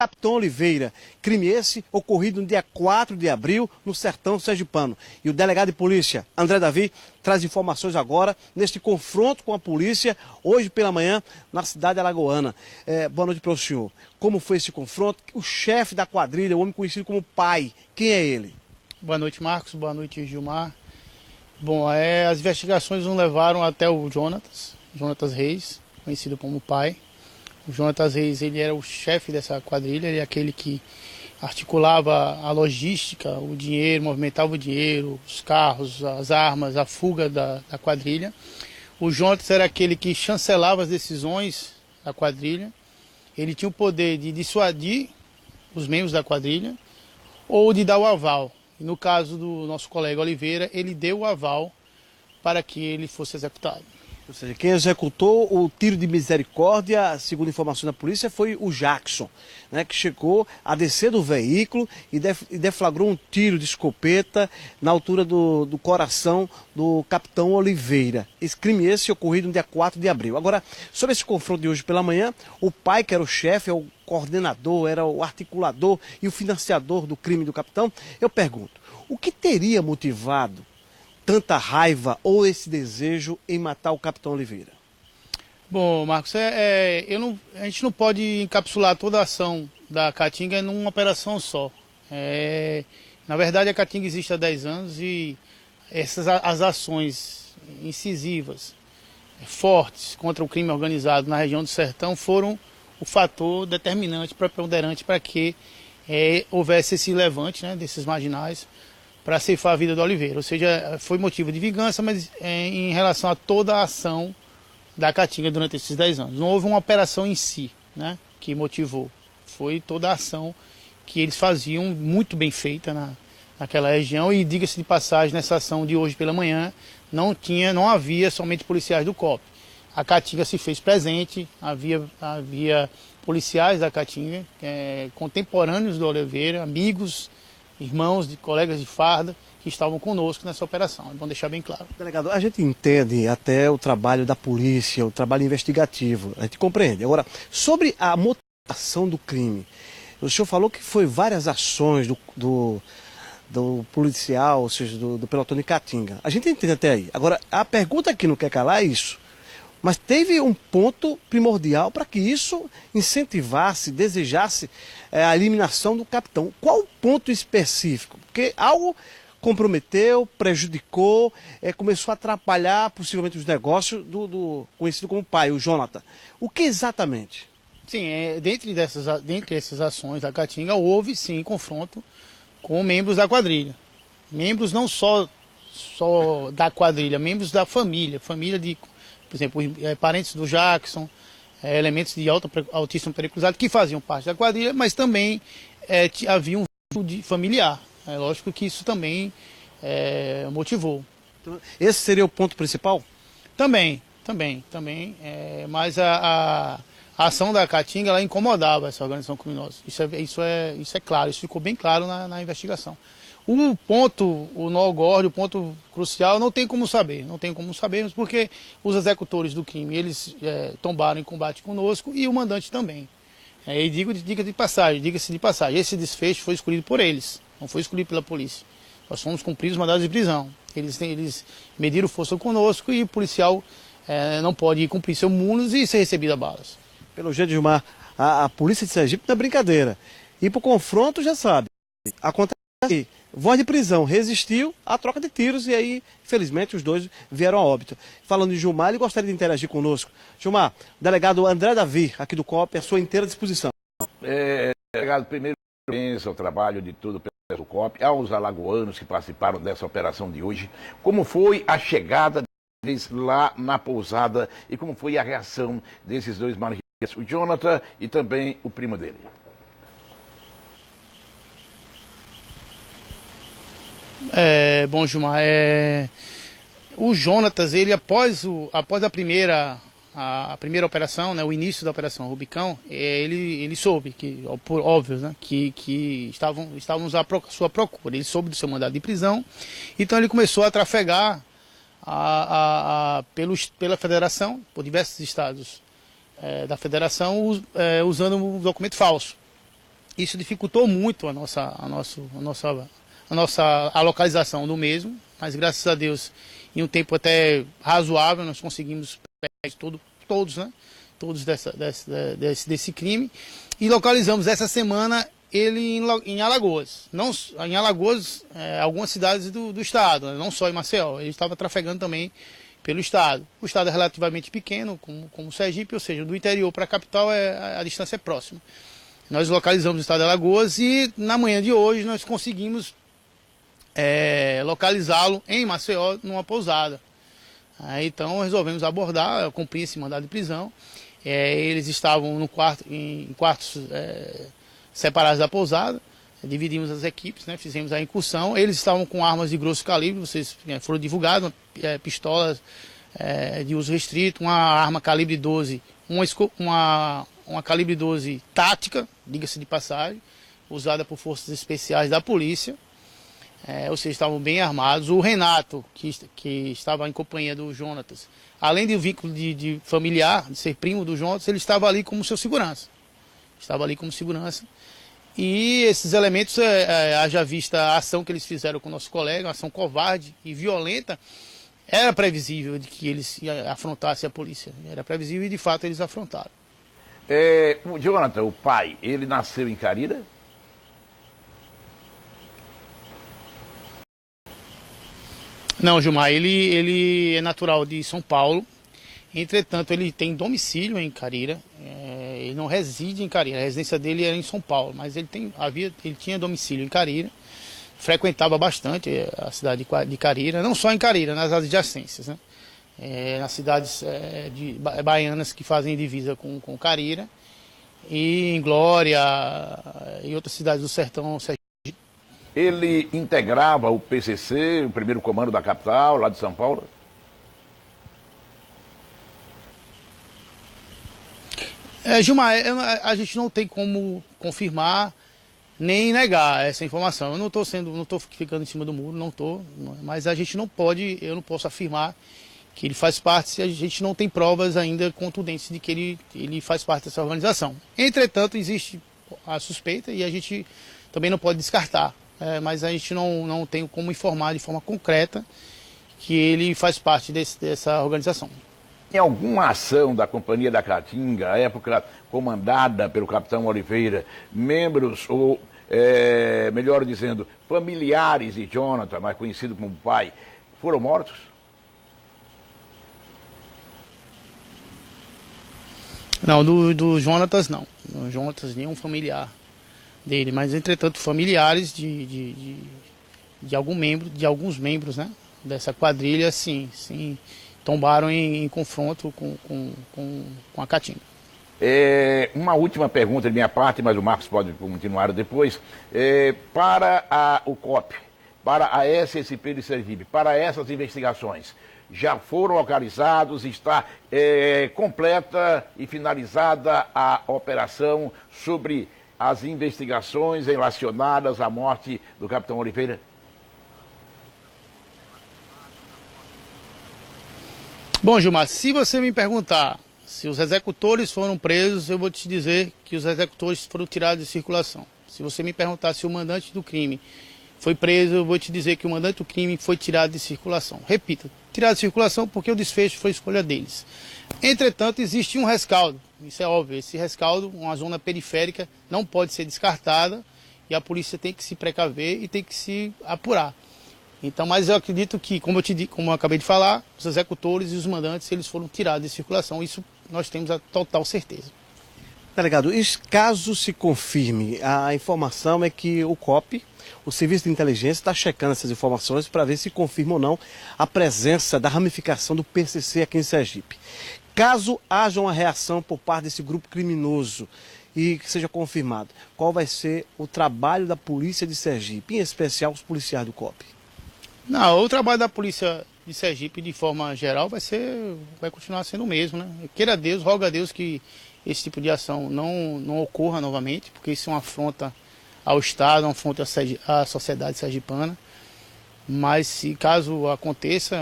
Capitão Oliveira, crime esse ocorrido no dia 4 de abril no sertão sergipano. E o delegado de polícia, André Davi, traz informações agora neste confronto com a polícia, hoje pela manhã, na cidade alagoana. Boa noite para o senhor. Como foi esse confronto? O chefe da quadrilha, o homem conhecido como Pai, quem é ele? Boa noite, Marcos. Boa noite, Gilmar. Bom, as investigações nos levaram até o Jonatas Reis, conhecido como Pai. O Jonatas Reis, ele era o chefe dessa quadrilha, ele é aquele que articulava a logística, o dinheiro, movimentava o dinheiro, os carros, as armas, a fuga da quadrilha. O Jonatas era aquele que chancelava as decisões da quadrilha. Ele tinha o poder de dissuadir os membros da quadrilha ou de dar o aval. E no caso do nosso colega Oliveira, ele deu o aval para que ele fosse executado. Ou seja, quem executou o tiro de misericórdia, segundo informações da polícia, foi o Jackson, né, que chegou a descer do veículo e deflagrou um tiro de escopeta na altura do coração do capitão Oliveira. Esse crime ocorrido no dia 4 de abril. Agora, sobre esse confronto de hoje pela manhã, o Pai, que era o chefe, é o coordenador, era o articulador e o financiador do crime do capitão, eu pergunto, o que teria motivado tanta raiva ou esse desejo em matar o capitão Oliveira? Bom, Marcos, a gente não pode encapsular toda a ação da Caatinga numa operação só. Na verdade, a Caatinga existe há 10 anos e as ações incisivas, fortes contra o crime organizado na região do Sertão foram o fator determinante, preponderante para que houvesse esse levante, né, desses marginais para ceifar a vida do Oliveira. Ou seja, foi motivo de vingança, mas em relação a toda a ação da Caatinga durante esses 10 anos. Não houve uma operação em si, né, que motivou. Foi toda a ação que eles faziam muito bem feita naquela região. E diga-se de passagem, nessa ação de hoje pela manhã, não havia somente policiais do COP. A Caatinga se fez presente, havia policiais da Caatinga, contemporâneos do Oliveira, amigos, irmãos, colegas de farda, que estavam conosco nessa operação. É bom deixar bem claro. Delegado, a gente entende até o trabalho da polícia, o trabalho investigativo, a gente compreende. Agora, sobre a motivação do crime, o senhor falou que foi várias ações do policial, ou seja, do pelotão de Caatinga. A gente entende até aí. Agora, a pergunta que não quer calar é isso. Mas teve um ponto primordial para que isso incentivasse, desejasse a eliminação do capitão. Qual o ponto específico? Porque algo comprometeu, prejudicou, começou a atrapalhar possivelmente os negócios do conhecido como Pai, o Jonathan. O que exatamente? Sim, dentre essas ações da Caatinga, houve sim confronto com membros da quadrilha. Membros não só da quadrilha, membros da família de, por exemplo, parentes do Jackson, elementos de altíssima periculosidade que faziam parte da quadrilha, mas também havia um vínculo familiar. É lógico que isso também motivou. Então, esse seria o ponto principal? Também. Mas a ação da Caatinga, ela incomodava essa organização criminosa. Isso é claro, isso ficou bem claro na investigação. O nó gordo, o ponto crucial, não tem como sabermos, porque os executores do crime, eles tombaram em combate conosco e o mandante também. E diga-se de passagem, esse desfecho foi escolhido por eles, não foi escolhido pela polícia. Nós fomos cumprir os mandados de prisão. Eles mediram força conosco e o policial não pode cumprir seu munus e ser recebido a balas. Pelo jeito, Gilmar, a polícia de Sergipe não é brincadeira. E para o confronto, já sabe, acontece que voz de prisão resistiu à troca de tiros e aí, infelizmente, os dois vieram a óbito. Falando de Gilmar, ele gostaria de interagir conosco. Gilmar, delegado André Davi, aqui do COP, à sua inteira disposição. Delegado, primeiro, parabéns ao trabalho de todo o pessoal do COP, aos alagoanos que participaram dessa operação de hoje. Como foi a chegada deles lá na pousada e como foi a reação desses dois marginais, o Jonathan e também o primo dele? Bom, Gilmar, o Jonatas, ele após a primeira operação, né, o início da operação Rubicão, ele soube, por óbvio, né, que estávamos à sua procura. Ele soube do seu mandado de prisão, então ele começou a trafegar pela federação, por diversos estados da federação, usando um documento falso. Isso dificultou muito a localização do mesmo, mas graças a Deus, em um tempo até razoável, nós conseguimos pegar todos, né? Todos desse crime, e localizamos essa semana ele em Alagoas. Não, em Alagoas, algumas cidades do estado, né? Não só em Maceió. Ele estava trafegando também pelo estado. O estado é relativamente pequeno, como o Sergipe, ou seja, do interior para a capital a distância é próxima. Nós localizamos o estado de Alagoas e na manhã de hoje nós conseguimos localizá-lo em Maceió, numa pousada. Então resolvemos abordar, cumprir esse mandado de prisão. Eles estavam em quartos separados da pousada, dividimos as equipes, né, fizemos a incursão. Eles estavam com armas de grosso calibre, vocês foram divulgados, pistolas de uso restrito, uma arma calibre 12, uma calibre 12 tática, diga-se de passagem, usada por forças especiais da polícia. Ou seja, estavam bem armados. O Renato, que estava em companhia do Jonatas, além do vínculo de familiar, de ser primo do Jonatas, ele estava ali como seu segurança. E esses elementos, haja vista a ação que eles fizeram com o nosso colega, uma ação covarde e violenta, era previsível de que eles afrontassem a polícia. Era previsível e, de fato, eles afrontaram. O Jonathan, o pai, ele nasceu em Carira? Não, Gilmar, ele é natural de São Paulo, entretanto ele tem domicílio em Carira, ele não reside em Carira, a residência dele era em São Paulo, mas ele tinha domicílio em Carira, frequentava bastante a cidade de Carira, não só em Carira, nas adjacências, né? Nas cidades baianas que fazem divisa com Carira, e em Glória e outras cidades do sertão. Ele integrava o PCC, o primeiro comando da capital, lá de São Paulo? Gilmar, a gente não tem como confirmar nem negar essa informação. Eu não estou ficando em cima do muro, mas a gente eu não posso afirmar que ele faz parte se a gente não tem provas ainda contundentes de que ele faz parte dessa organização. Entretanto, existe a suspeita e a gente também não pode descartar. Mas a gente não tem como informar de forma concreta que ele faz parte dessa organização. Em alguma ação da Companhia da Caatinga, à época comandada pelo capitão Oliveira, membros ou, melhor dizendo, familiares de Jonathan, mais conhecido como pai, foram mortos? Não, do Jonatas não. Do Jonatas nenhum familiar dele, mas entretanto familiares de alguns membros, né, dessa quadrilha, sim, tombaram em confronto com a Caatinga. Uma última pergunta de minha parte, mas o Marcos pode continuar depois. Para o COP, para a SSP de Sergipe, para essas investigações, já foram localizados, está completa e finalizada a operação sobre as investigações relacionadas à morte do capitão Oliveira? Bom, Gilmar, se você me perguntar se os executores foram presos, eu vou te dizer que os executores foram tirados de circulação. Se você me perguntar se o mandante do crime foi preso, eu vou te dizer que o mandante do crime foi tirado de circulação. Repito, tirado de circulação porque o desfecho foi escolha deles. Entretanto, existe um rescaldo, isso é óbvio, esse rescaldo, uma zona periférica, não pode ser descartada e a polícia tem que se precaver e tem que se apurar. Então, mas eu acredito que, como eu acabei de falar, os executores e os mandantes, eles foram tirados de circulação, isso nós temos a total certeza. Delegado, caso se confirme, a informação é que o COP, o Serviço de Inteligência, está checando essas informações para ver se confirma ou não a presença da ramificação do PCC aqui em Sergipe. Caso haja uma reação por parte desse grupo criminoso e que seja confirmado, qual vai ser o trabalho da Polícia de Sergipe, em especial os policiais do COP? Não, o trabalho da Polícia de Sergipe, de forma geral, vai continuar sendo o mesmo, né? Queira Deus, roga a Deus que esse tipo de ação não ocorra novamente, porque isso é uma afronta ao Estado, uma afronta à sociedade sergipana. Mas se caso aconteça,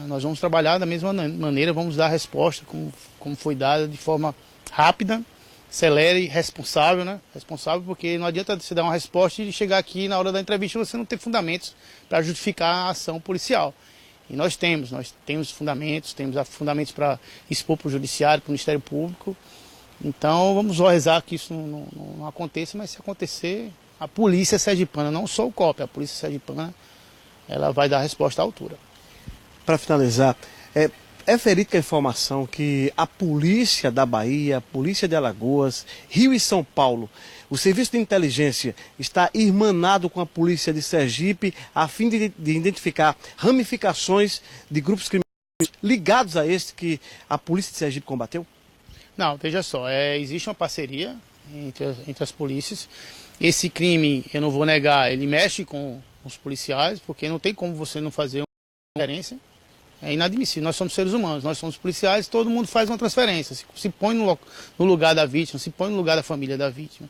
nós vamos trabalhar da mesma maneira, vamos dar a resposta como foi dada de forma rápida celere, responsável, né? Responsável, porque não adianta você dar uma resposta e chegar aqui na hora da entrevista você não ter fundamentos para justificar a ação policial. E nós temos fundamentos, fundamentos para expor para o Judiciário, para o Ministério Público. Então vamos rezar que isso não aconteça, mas se acontecer, a polícia sergipana, não só o COP, a polícia sergipana, ela vai dar a resposta à altura. Para finalizar, é verídica a informação que a polícia da Bahia, a polícia de Alagoas, Rio e São Paulo, o serviço de inteligência está irmanado com a polícia de Sergipe a fim de identificar ramificações de grupos criminosos ligados a este que a polícia de Sergipe combateu? Não, veja só, existe uma parceria entre as polícias. Esse crime, eu não vou negar, ele mexe com os policiais, porque não tem como você não fazer uma transferência. É inadmissível, nós somos seres humanos, nós somos policiais, todo mundo faz uma transferência, se põe no lugar da vítima, se põe no lugar da família da vítima.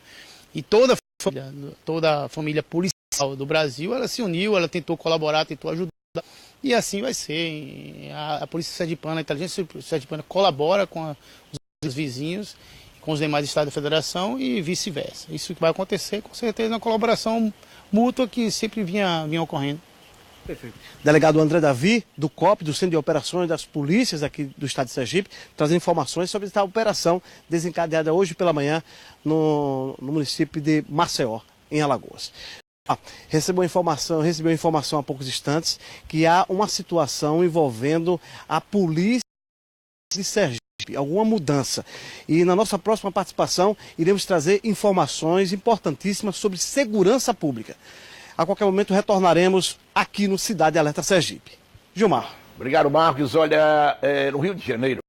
E toda a família policial do Brasil, ela se uniu, ela tentou colaborar, tentou ajudar, e assim vai ser. A polícia sergipana, a inteligência sergipana colabora com os vizinhos, com os demais estados da federação e vice-versa. Isso que vai acontecer, com certeza, uma colaboração mútua que sempre vinha ocorrendo. Perfeito. Delegado André Davi, do COP, do Centro de Operações das Polícias aqui do estado de Sergipe, trazendo informações sobre essa operação desencadeada hoje pela manhã no município de Maceió, em Alagoas. Recebeu informação há poucos instantes que há uma situação envolvendo a polícia de Sergipe, alguma mudança. E na nossa próxima participação iremos trazer informações importantíssimas sobre segurança pública. A qualquer momento retornaremos aqui no Cidade Alerta Sergipe. Gilmar. Obrigado, Marcos. Olha, no Rio de Janeiro,